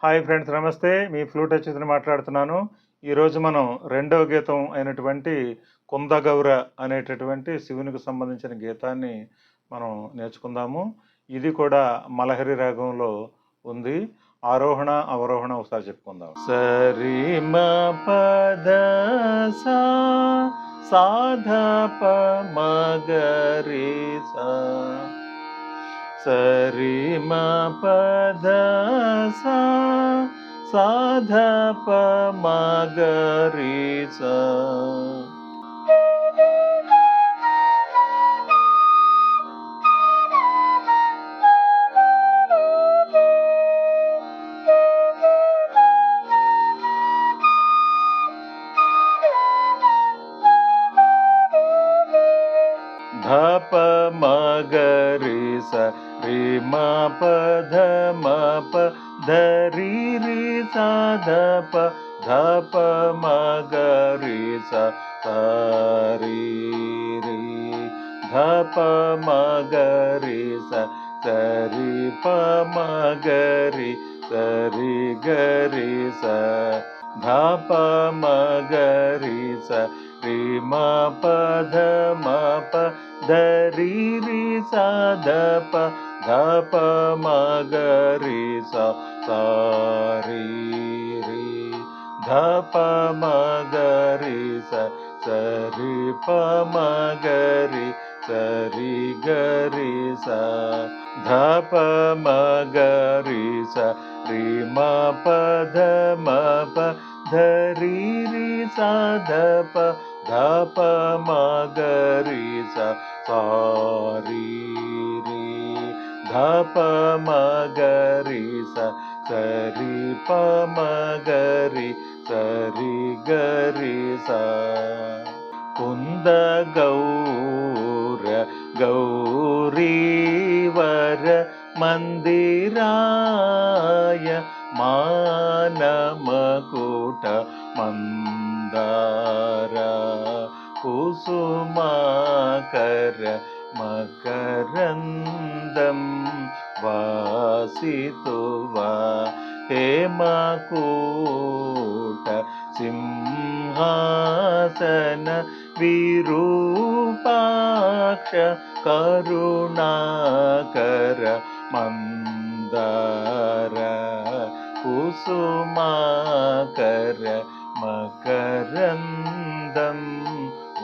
Hi friends, నమస్తే. మీ flute అచ్యుత్ని మాట్లాడుతున్నాను. ఈరోజు మనం రెండవ గీతం అయినటువంటి కుందగౌర అనేటటువంటి శివునికి సంబంధించిన గీతాన్ని మనం నేర్చుకుందాము. ఇది కూడా మలహరి రాగంలో ఉంది. ఆరోహణ అవరోహణ ఒకసారి చెప్పుకుందాం. సరి మ పద సా సాధ ప మగరి సా సరి మ పద సా సాధ ప మగరి సా ధప మగరి స రి మ పద మ ప ధరి రి స ధప ధప మగరి స సరి రి ధప మగరి స సరి ప మగరి సరి గరి స ధప మగరి స రి మ పద మ ప ధరి రి స ధప ధప మగరి స సరి రి ధప మగరి స సరి ప మగరి సరి గరి స ధప మగరి స రి మ పద మ ప ధరి రి స ధప ధప మగరి స సారి రి ధప మగరి స సరి ప మగరి సరి గరి స కుంద గౌర గౌరీవర మందిరాయ మానమకుట మందార కుసుమాకర మకరందం వాసితువా హేమకూట సింహాసన విరూపాక్ష కరుణాకర మందార కుసుమాకర మకరందం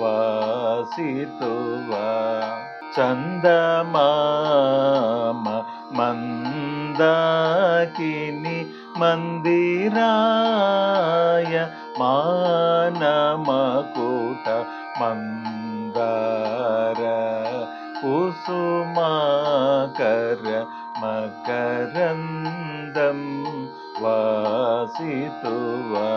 వాసితువా చందమామ మందాకిని మందిరాయ మానమకుట మందార కుసుమాకర మకరందం వాసితువా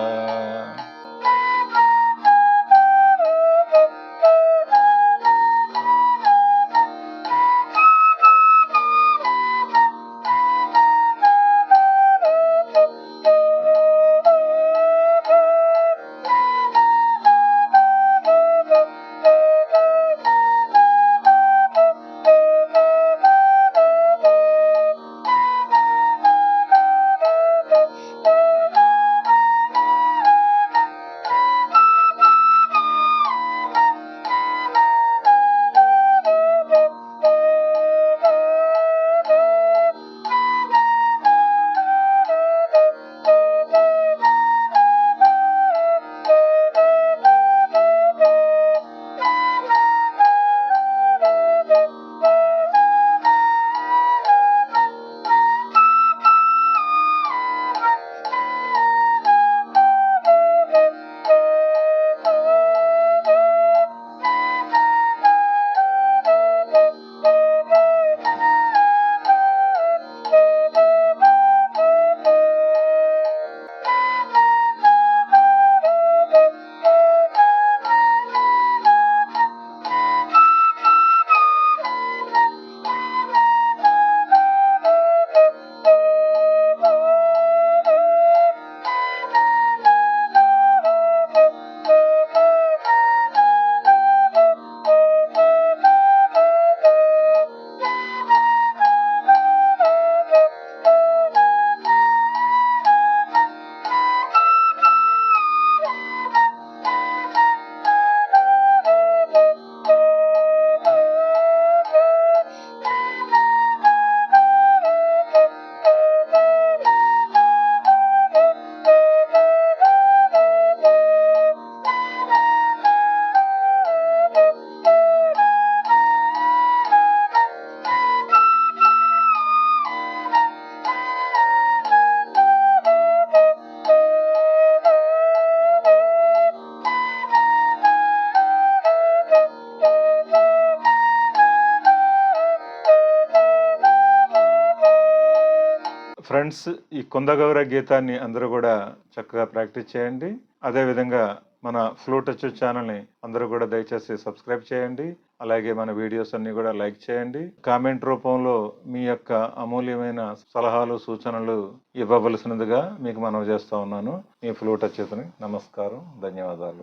ఫ్రెండ్స్, ఈ కుందగౌర గీతాన్ని అందరూ కూడా చక్కగా ప్రాక్టీస్ చేయండి. అదేవిధంగా మన ఫ్లూట్ టచ్ ఛానల్ని అందరూ కూడా దయచేసి సబ్స్క్రైబ్ చేయండి. అలాగే మన వీడియోస్ అన్ని కూడా లైక్ చేయండి. కామెంట్ రూపంలో మీ యొక్క అమూల్యమైన సలహాలు సూచనలు ఇవ్వవలసినదిగా మీకు మనవి చేస్తా ఉన్నాను. మీ ఫ్లూట్ టచ్ నమస్కారం, ధన్యవాదాలు.